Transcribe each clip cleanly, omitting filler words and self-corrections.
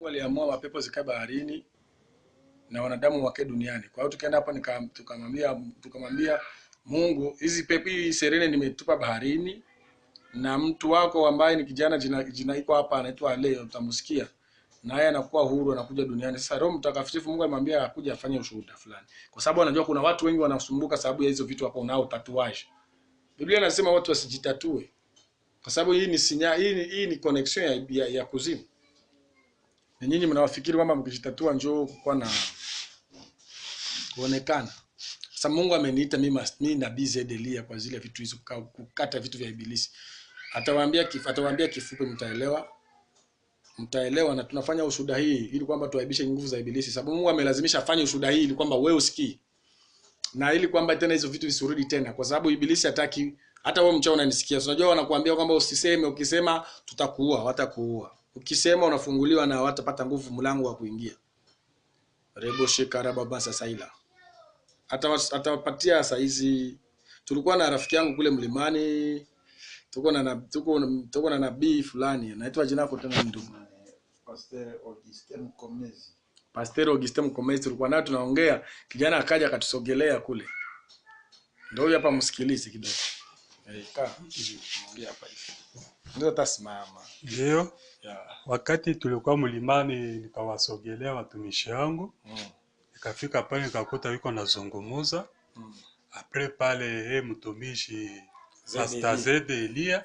Waliamua mapepo zikae baharini na wanadamu wake duniani. Kwa hiyo tukaenda hapa tukamwambia Mungu, hizi pepo hii Sirene nimetupa baharini, na mtu wako ambaye ni kijana jina iko hapa anaitwa Leo, utamsikia. Na yeye anakuwa huru, anakuja duniani. Sasa Roho Mtakatifu Mungu alimwambia akuje afanye ushuhuda fulani. Kwa sababu anajua kuna watu wengi wanasumbuka sababu ya hizo vitu hapo nao tatuaje. Biblia inasema watu wasijitatue. Kwa sababu hii ni hii ni connection ya kuzimu. Na nyinyi mnawafikiri kwamba mkijitatua njoo kwa na kuonekana. Sasa Mungu ameniita mimi nabii Zedelia kwa zile vitu hizo, kukata vitu vya ibilisi. Atawaambia kifupi, mtaelewa, na tunafanya ushuhuda hii ili kwamba tuaibishe nguvu za ibilisi. Sababu Mungu amelazimisha afanye ushuhuda hii ili kwamba wewe usikii. Na ili kwamba tena hizo vitu visirudi tena, kwa sababu ibilisi hataki. Hata wewe mchao unanisikia, unajua wanakuambia kwamba usiseme, ukisema tutakuua, watakuua. Ukisema unafunguliwa na watapata nguvu mlango wa kuingia. Rebo shekara baba sasaila. Atawapatia saa hizi. Tulikuwa na rafiki yangu kule mlimani, tuko na nabii fulani, anaitwa jina lako tena ndugu? Pastor Augustin Mkomezi. Tulikuwa naye tunaongea, kijana akaja akatusogelea kule. Ndio hapa, msikilize kidogo. Ongea hapa hivi. Ndio tasimama. Ndio. Wakati tulikuwa mlimani nikawasogelea watumishi wangu. Nikafika pale nikakuta yuko nazungumuza. Apre pale mtumishi Pastor Zedelia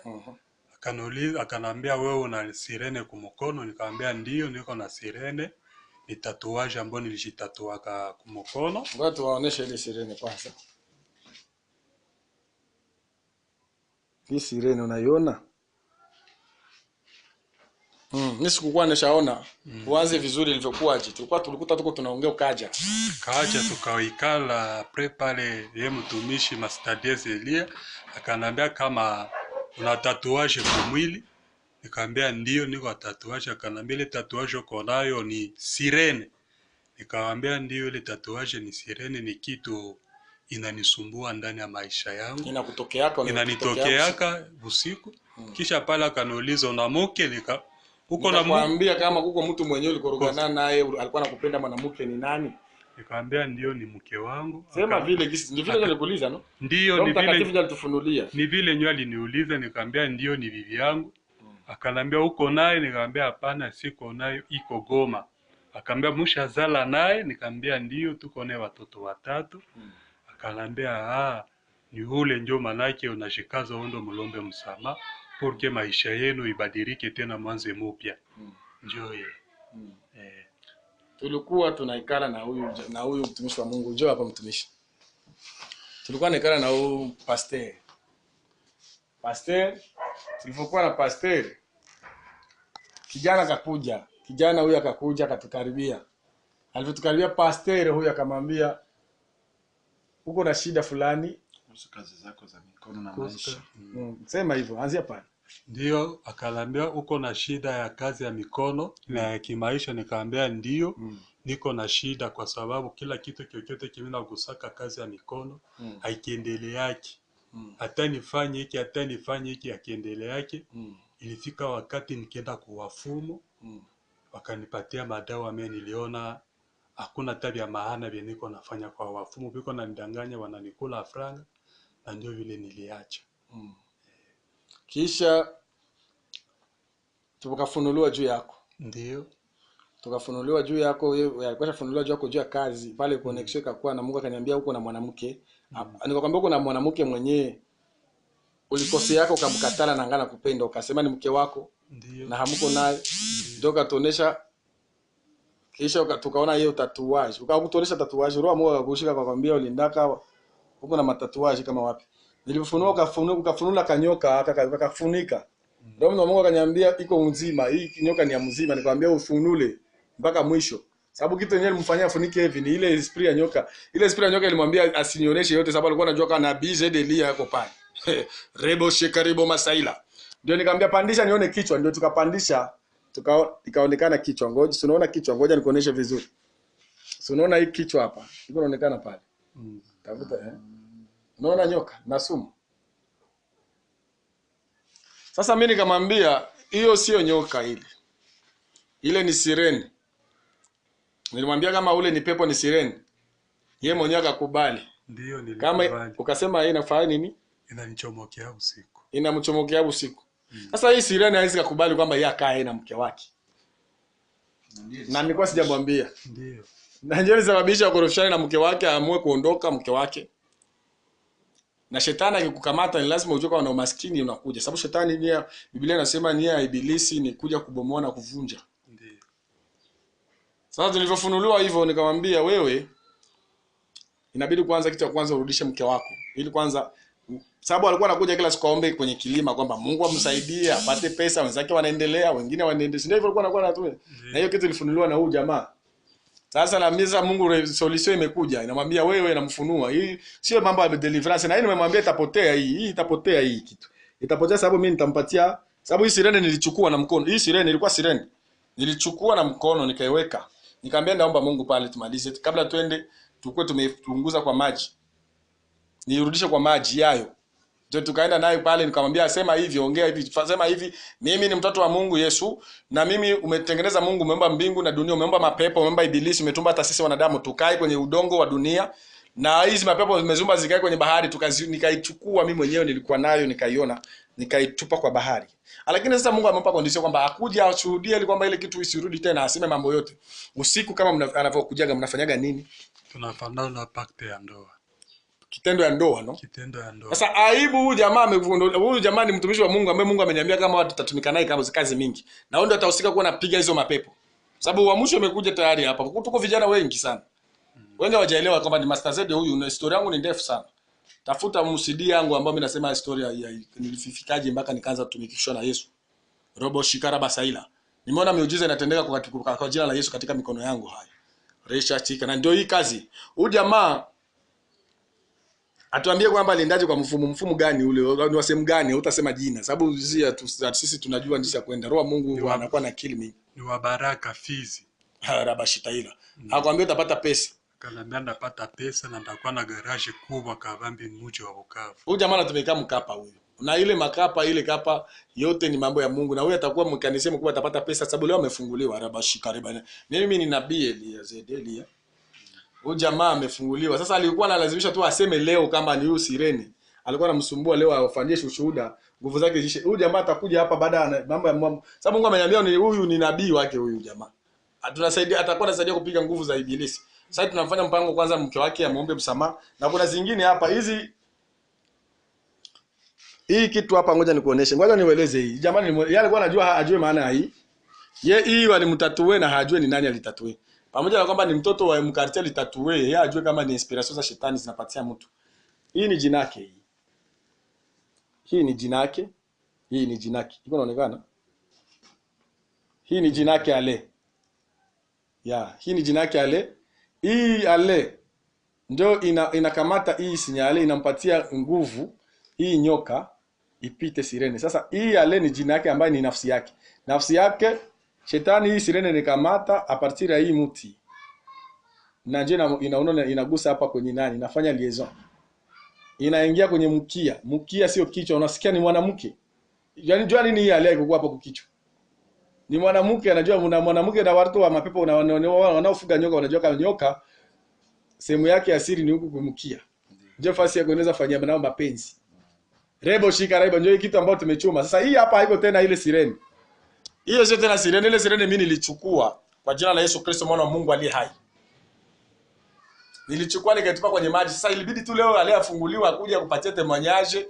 akanambia wewe una Sirene kumkono. Nikamwambia ndio niko na Sirene. Ni tatuaje ambayo nilijitatuaka kumkono. Ngoja tuwaoneshe ile Sirene kwanza. Hii Sirene unaiona? Mimi sikukuwa nishaona. Uanze vizuri ilivyokuaje. Tulikuta tuko tunaongea ukaja. Kaja tukaikala prepare yeye mtumishi Pastor Zedelia akanambia kama una tatuaje kwa mwili. Nikamwambia ndio niko tatuaje. Akanambia ile tatuaje uko nayo ni Sirene. Nikamwambia ndio ile tatuaje ni Sirene, ni kitu inanisumbua ndani ya maisha yangu. Inanitokeaka usiku. Kisha pala akaniuliza una mke, uko na mwambia kama kuko mtu mwenyewe ulikorogana naye alikuwa anakupenda mwanamke ni nani? Nikamwambia ndio ni mke wangu. Sema vile ni vile nilikuuliza no? Ndio ni vile alitufunulia. Ni vile nyo aliniuliza, nikamwambia ndio ni bibi yangu. Akanambia uko naye, nikamwambia hapana siko naye, iko Goma. Akanambia mshazala naye, nikamwambia ndio tuko naye watoto watatu. Akanambia ni ule ndio manake unashikaza ondo mlombe msama porque maisha yenu ibadilike tena mwanzo mpya. Njoo tulikuwa tunaikala na huyu mtumishi wa Mungu. Njoo hapa mtumishi. Tulikuwa naikala na huyu pastor. Tulipokuwa na pastor, kijana huyu akakuja akatukaribia. Alipotukaribia pastor huyu akamwambia uko na shida fulani kuhusu kazi zako za mikono na maisha. Sema hivyo, anzia pale. Ndio, akalambia uko na shida ya kazi ya mikono na ya kimaisha. Nikamwambia ndio, niko na shida kwa sababu kila kitu chochote kimina kusaka kazi ya mikono haikiendeleaki. Hata nifanye hiki akiendeleaki. Ilifika wakati nikienda kuwafumu, wakanipatia madawa mimi niliona hakuna tabia maana vile niko nafanya kwa wafumu, biko na nidanganya wananikula franga, na ndio vile niliacha. Kisha tukafunuliwa juu yako. Ndio. Tukafunuliwa juu yako, wewe alikuwa funuliwa juu yako juu ya kazi. Pale connection ikakuwa na Mungu akaniambia uko na mwanamke. Nikakwambia uko na mwanamke mwenyewe ulikosea yako ukamkatala na ngana kupenda, ukasema ni mke wako. Ndio. Na hamuko naye. Ndio katuonesha. Kisha tukaona yeye tatuaje. Ukakutonesha tatuaje. Roho Mungu akakushika akakwambia ulindaka uko na matatuaje kama wapi. Nilifunua ukafunula kanyoka akafunika. Ndio Mungu akaniambia iko mzima. Hii nyoka ni ya mzima. Nikamwambia ufunule mpaka mwisho. Sababu kitu yenyewe alimfanyia afunike hivi ni ile esprit ya nyoka. Ile esprit ya nyoka ilimwambia asinioneshe yote sababu alikuwa anajua kana nabii Zedelia yako pale. Rebo shekaribo masaila. Ndio nikamwambia pandisha nione kichwa, ndio tukapandisha. Ikaonekana kichwa. Ngoja unaona kichwa, ngoja nikuoneshe vizuri. Unaona hii kichwa hapa. Iko inaonekana pale. Tafuta unaona nyoka na sumu. Sasa mimi nikamwambia hiyo sio nyoka ile. Ile ni sireni. Nilimwambia kama ule ni pepo ni sireni. Yeye mwenyewe akakubali. Ndio nilikubali. Kama ukasema yeye inafanya nini? Inanichomokea usiku. Inamchomokea usiku. Sasa hii sireni haiwezi kukubali kwamba yeye akae na mke wake. Na nilikuwa sijamwambia. Ndio. Na ndio ilisababisha korofishani na mke wake aamue kuondoka mke wake. Na shetani akikukamata ni lazima ujue kama una umaskini unakuja. Sababu shetani nia Biblia inasema nia ya ibilisi ni kuja kubomoa na kuvunja. Ndio. Sasa tulivyofunuliwa hivyo nikamwambia wewe inabidi kwanza kitu cha kwanza urudishe mke wako. Ili kwanza sababu alikuwa anakuja kila siku aombe kwenye kilima kwamba Mungu amsaidie apate pesa, wenzake wanaendelea, wengine wanaendelea. Ndio hivyo alikuwa anakuwa anatumia. Na hiyo kitu ilifunuliwa na huyu jamaa. Sasa na misa Mungu solution imekuja. Inamwambia wewe namfunua. Hii sio mambo ya deliverance. Na hii nimemwambia itapotea hii. Hii itapotea hii kitu. Itapotea sababu mimi nitampatia sababu hii sirene nilichukua na mkono. Hii sirene ilikuwa sirene. Nilichukua na mkono nikaiweka. Nikamwambia naomba Mungu pale tumalize. Kabla twende tukue tumetunguza kwa maji. Nirudishe kwa maji yayo. Ndio tukaenda naye pale nikamwambia sema hivi, ongea hivi, sema hivi, mimi ni mtoto wa Mungu Yesu na mimi umetengeneza Mungu, umeumba mbingu na dunia, umeumba mapepo, umeumba ibilisi, umetumba hata sisi wanadamu tukae kwenye udongo wa dunia na hizi mapepo zimezumba zikae kwenye bahari, nikaichukua mimi mwenyewe nilikuwa nayo nikaiona, nikaitupa kwa bahari. Lakini sasa Mungu amempa condition kwamba akuja ashuhudie ili kwamba ile kitu isirudi tena, aseme mambo yote. Usiku kama anavyokujaga mnafanyaga nini? Tunafanana na pakti ya ndoa. Kitendo ya ndoa, no? Kitendo ya ndoa. Sasa aibu huyu jamaa huyu jamaa ni mtumishi wa Mungu ambaye Mungu ameniambia kama watu tutatumika naye kazi mingi. Na wao ndio watahusika kuwa napiga hizo mapepo. Sababu uamsho umekuja tayari hapa. Tuko vijana wengi sana. Wengi hawajaelewa kwamba ni Master Zed huyu na historia yangu ni ndefu sana. Tafuta CD yangu ambayo mimi nasema historia ya nilifikaje mpaka nikaanza kutumikishwa na Yesu. Robo Shikara Basaila. Nimeona miujiza inatendeka kwa jina la Yesu katika mikono yangu haya. Resha chika na ndio hii kazi. Huyu jamaa atuambie kwamba alindaje kwa mfumo gani ule, ni wa sehemu gani, utasema jina. Sababu sisi tunajua ndisha ya kwenda. Roho Mungu anakuwa na akili mingi. Ni wa Baraka Fizi. Rabashitaila. Hakwambia utapata pesa. Kanambia napata pesa na nitakuwa na garage kubwa Kavambi mji wa Bukavu. Huyu jamaa anatumika mkapa huyu. Na ile makapa ile kapa yote ni mambo ya Mungu na huyu atakuwa mkanisema kubwa atapata pesa sababu leo amefunguliwa Rabashikariba. Mimi ni nabii Elia Zedelia. Huyu jamaa amefunguliwa. Sasa alikuwa analazimisha tu aseme leo kama ni huyu sireni. Alikuwa anamsumbua leo afanyie ushuhuda, nguvu zake zishe. Huyu jamaa atakuja hapa baada ya mambo ya Mungu. Sababu Mungu ameniambia ni huyu ni nabii wake huyu jamaa. Tunasaidia atakuwa anasaidia kupiga nguvu za ibilisi. Sasa tunafanya mpango kwanza mke wake amuombe msamaha na kuna zingine hapa hii kitu hapa ngoja nikuoneshe. Ngoja niueleze hii. Jamani yeye alikuwa anajua ajue maana ya hii. Hii walimtatue na hajue ni nani alitatue. Pamoja na kwamba ni mtoto wa mkartel litatue, yeye ajue kama ni inspiration za shetani zinapatia mtu. Hii ni jina yake hii. Hii ni jina yake. Hii ni jina yake. Iko inaonekana? Hii ni jina yake Ale. Hii ni jina yake Ale. Hii Ale ndio inakamata hii sinyale inampatia nguvu hii nyoka ipite sirene. Sasa hii Ale ni jina yake ambayo ni nafsi yake. Nafsi yake shetani hii sirene nikamata a partir ya hii mti. Na je inaona inagusa hapa kwenye nani? Inafanya liaison. Inaingia kwenye mkia. Mkia sio kichwa. Unasikia ni mwanamke. Yaani jua nini hii Ale iko hapo kwa kichwa? Ni mwanamke anajua mwanamke na watu wa mapepo wanaofuga nyoka wanajua kama nyoka sehemu yake asili ni huku kumkia. Ndio fasi ya kueneza fanyia nao mapenzi. Rebo shika raiba ndio kitu ambacho tumechuma. Sasa hii hapa haiko tena ile sireni. Hiyo sio tena sireni, ile sireni mimi nilichukua kwa jina la Yesu Kristo mwana wa Mungu aliye hai. Nilichukua nikaitupa kwenye maji. Sasa ilibidi tu leo aliyefunguliwa kuja kupatia temanyaje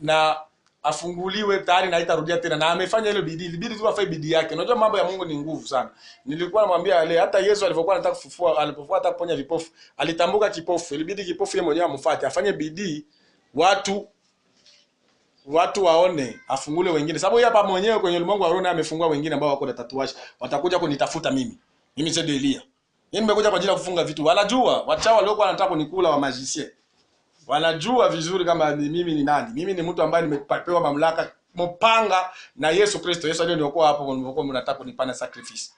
na afunguliwe tayari na haitarudia tena na amefanya ile bidii. Ilibidi tu afanye bidii yake. Unajua mambo ya Mungu ni nguvu sana. Nilikuwa namwambia ale hata Yesu alipokuwa anataka kufufua, alipokuwa anataka kuponya vipofu, alitambuka kipofu. Ilibidi kipofu yeye mwenyewe amfuate, afanye bidii watu waone, afungule wengine. Sababu hapa mwenyewe kwenye ulimwengu wa roho amefungua wengine ambao wako na tatuaje. Watakuja kunitafuta mimi. Mimi Zed Elia. Mimi nimekuja kwa ajili ya kufunga vitu. Wanajua, wachao waliokuwa wanataka kunikula wa magicien. Wanajua vizuri kama mimi ni nani. Mimi ni mtu ambaye nimepewa mamlaka mpanga na Yesu Kristo. Yesu ndio niokoa hapo mlikuwa mnataka kunipana sacrifice.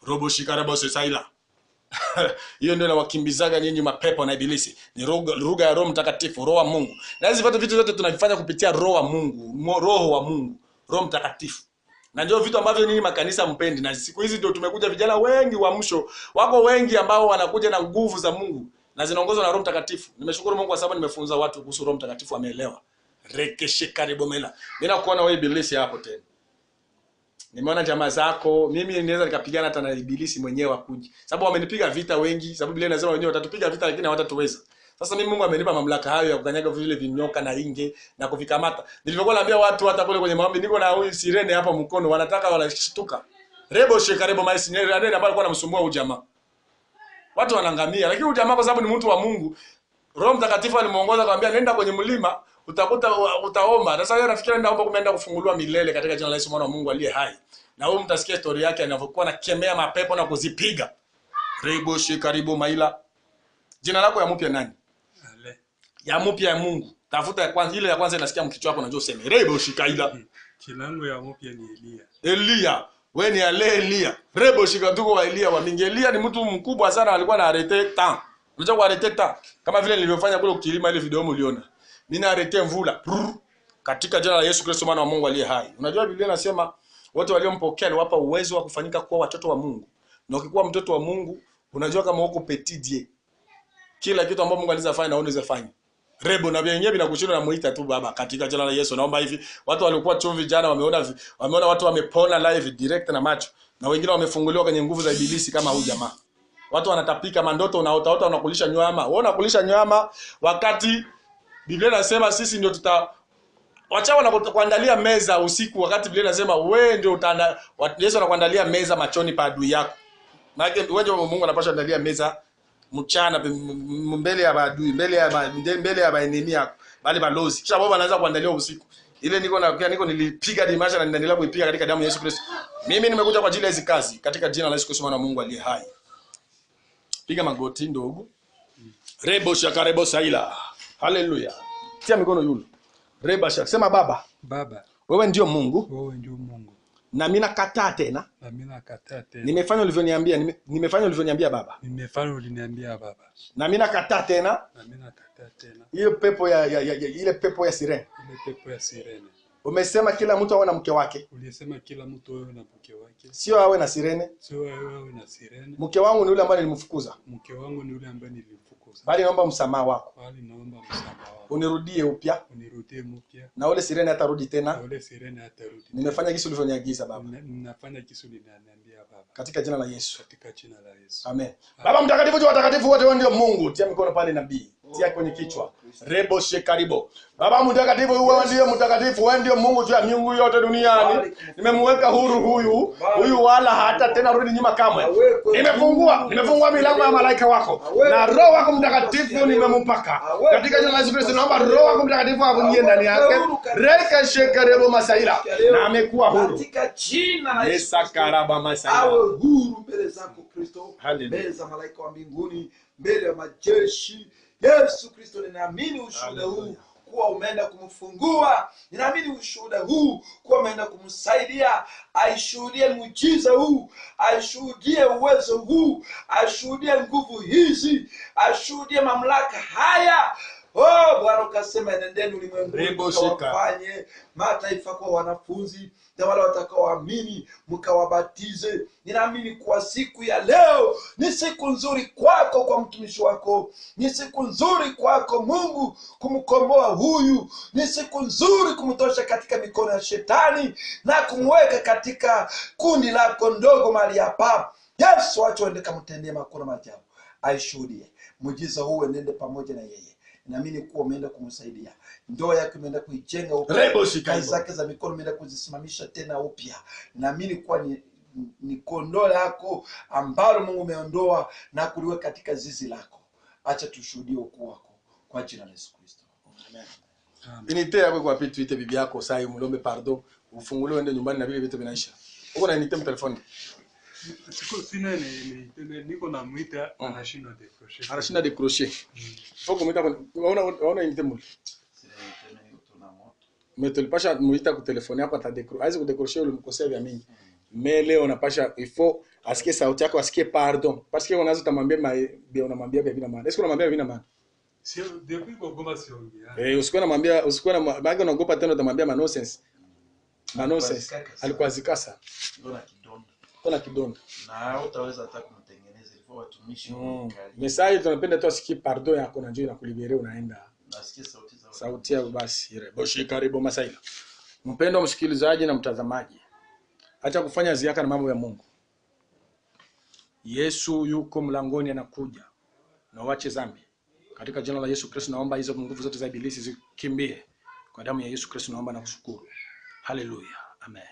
Robo shikarabo sesaila. Hiyo ndio inawakimbizaga nyinyi mapepo na ibilisi. Ni lugha ya Roho Mtakatifu, Roho wa Mungu. Na hizi vitu zote tunavifanya kupitia Roho wa Mungu, Roho wa Mungu, Roho Mtakatifu. Na ndio vitu ambavyo nini makanisa mpendi, na siku hizi ndio tumekuja vijana wengi wa msho, wako wengi ambao wanakuja na nguvu za Mungu na zinaongozwa na Roho Mtakatifu. Nimeshukuru Mungu kwa sababu nimefunza watu kuhusu Roho Mtakatifu, wameelewa. Rekeshe karibu mela. Mimi nakuona wewe ibilisi hapo tena. Nimeona jamaa zako, mimi niweza nikapigana hata na ibilisi mwenyewe akuji. Sababu wamenipiga vita wengi, sababu Biblia inasema wenyewe watatupiga vita lakini hawatatuweza. Sasa mimi Mungu amenipa mamlaka hayo ya kukanyaga vile vinyoka na inge na kuvikamata. Nilivyokuwa naambia watu hata kule kwenye maombi, niko na huyu sirene hapa mkono, wanataka wanashtuka. Rebo shekarebo maisi nyeri adeni ambaye alikuwa anamsumbua huyu jamaa. Watu wanaangamia, lakini huyu jamaa kwa sababu ni mtu wa Mungu, Roho Mtakatifu alimuongoza akamwambia nenda kwenye mlima, utakuta utaomba. Sasa yeye anafikiria nenda omba kumeenda kufunguliwa milele katika jina la Yesu mwana wa Mungu aliye hai. Na huyu mtasikia story yake anavyokuwa anakemea mapepo na kuzipiga. Rebo shekarebo maila. Jina lako ya mpya nani? Ya mpya ya Mungu. Tafuta ya kwanza, ile ya kwanza inasikia mkichwa wako unajua useme Rebo shikaida. Jina langu ya mpya ni Elia. Elia. Wewe ni Elia. Rebo shikatuko wa Elia wa mingi. Elia ni mtu mkubwa sana, alikuwa na arete temps. Unajua kwa arete temps. Kama vile nilivyofanya kule ukilima ile video mliona. Mimi na arete mvula. Katika jina la Yesu Kristo mwana wa Mungu aliye hai. Unajua Biblia inasema wote waliompokea aliwapa uwezo wa kufanyika kuwa watoto wa Mungu. Na ukikuwa mtoto wa Mungu, unajua kama uko petit Dieu. Kila kitu ambacho Mungu anaweza fanya na unaweza fanya. Rebo na vyenyewe vinakushinda, na muita tu baba katika jina la Yesu. Naomba hivi watu walikuwa chumvi jana wameona watu wamepona live direct na macho, na wengine wamefunguliwa kwenye nguvu za ibilisi kama huyu jamaa. Watu wanatapika mandoto, unaota unakulisha nyama. Wewe unakulisha nyama wakati Biblia inasema sisi ndio wachawa wanakuandalia meza usiku, wakati Biblia inasema wewe ndio Yesu anakuandalia meza machoni pa adui yako. Maana wewe Mungu anapaswa andalia meza mchana mbele ya maadui, mbele ya maenemy yako, bali balozi. Kisha baba anaanza kuandalia usiku. Ile niko nilipiga dimasha na ninaendelea kuipiga katika damu ya Yesu Kristo. Mimi nimekuja kwa ajili ya hizo kazi katika jina la Yesu Kristo mwana wa Mungu aliye hai. Piga magoti ndogo. Rebo shakarebo saila. Haleluya. Tia mikono yule. Reba shaka. Sema baba. Baba, wewe ndio Mungu. wewe ndio Mungu. Na mimi nakataa tena. Na mimi nakataa tena. Nimefanya ulivyoniambia, nimefanya ulivyoniambia baba. Nimefanya uliniambia baba. Na mimi nakataa tena. Na mimi nakataa tena. Ile pepo ile pepo ya sirene. Ile pepo ya sirene. Umesema kila mtu awe na mke wake. Ulisema kila mtu awe na mke wake. Sio awe na sirene. Sio awe na sirene. Mke wangu ni yule ambaye nilimfukuza. Mke wangu ni yule ambaye nilimfukuza. Bali naomba msamaha wako. Bali naomba msamaha wako. Unirudie upya. Unirudie mpya. Na ule sirene hatarudi tena. Na ule sirene hatarudi. Nimefanya kisu ulivyoniagiza baba. Ninafanya kisu uliniambia baba. Katika jina la Yesu. Katika jina la Yesu. Amen. Baba mtakatifu wa watakatifu wote, wewe ndio Mungu. Tia mikono pale nabii. Tia kwenye kichwa. Rebo shekaribo. Baba mtakatifu, wewe ndio mtakatifu, wewe ndio Mungu juu ya miungu yote duniani. Nimemweka huru huyu wala hata tena rudi nyuma kamwe. Nimefungua milango ya malaika wako. Na Roho wako Mtakatifu nimempaka. Katika jina la Yesu Kristo naomba Roho wako Mtakatifu afungie ndani yake. Reka shekarebo masaila. Na amekuwa huru. Katika jina la Yesu. Karaba masaila. Awe huru mbele zako Kristo. Mbele za malaika wa mbinguni, mbele ya majeshi. Yesu Kristo, ninaamini ushuhuda huu kuwa umeenda kumfungua. Ninaamini ushuhuda huu kuwa umeenda kumsaidia aishuhudie muujiza huu, aishuhudie uwezo huu, aishuhudie nguvu hizi, aishuhudie mamlaka haya. Oh Bwana, ukasema nendeni ulimwenguni mkawafanye mataifa kwa wanafunzi, na wale watakaoamini mkawabatize. Ninaamini kwa siku ya leo ni siku nzuri kwako, kwa mtumishi wako. Ni siku nzuri kwako Mungu kumkomboa huyu. Ni siku nzuri kumtosha katika mikono ya shetani na kumweka katika kundi lako ndogo mahali hapa. Yesu, acha uende kamtendee makuu maajabu, aishuhudie muujiza huu, uende pamoja na yeye. Naamini kuwa umeenda kumsaidia. Ndoa yake umeenda kuijenga upya. Kazi zake za mikono umeenda kuzisimamisha tena upya. Naamini kuwa ni kondoo lako ambalo Mungu umeondoa na kuliweka katika zizi lako. Acha tushuhudie ukuu wako kwa jina la Yesu Kristo. Amen. Inite yako kwa pitu ite bibi yako sai mulombe pardon, ufunguliwe ende nyumbani na vile vitu vinaisha. Uko na inite mtelefoni. Siku sina niko na mwita anashinda decrocher. Anashinda decrocher. Foko mwita unaona inite muli. Metolipasha mwita ku telefoni yako ata decrocher. Aizi ku decrocher ulimkosea vya mingi. Mais leo unapasha il faut asikie sauti yako, asikie pardon. Parce que unaanza tamwambia unamwambia vina maana. Est-ce que unamwambia vina maana? Sio depuis kwa goma siongea. Usikuwa na maana unaogopa tena utamwambia ma nonsense. Manose alikuwa zikasa. Ndio na kidonda. Kuna kidonda. Na utaweza hata kumtengeneza ilikuwa watumishi wakali. Mesai tunapenda tu asikie pardon yako na njoo inakulibere unaenda. Nasikia sauti za Sauti yao basi ile. Boshi karibu Masaila. Mpendwa msikilizaji na mtazamaji. Acha kufanya ziaka na mambo ya Mungu. Yesu yuko mlangoni anakuja. Na uache dhambi. Katika jina la Yesu Kristo naomba hizo nguvu zote za ibilisi zikimbie. Kwa damu ya Yesu Kristo naomba na kushukuru. Haleluya. Amen.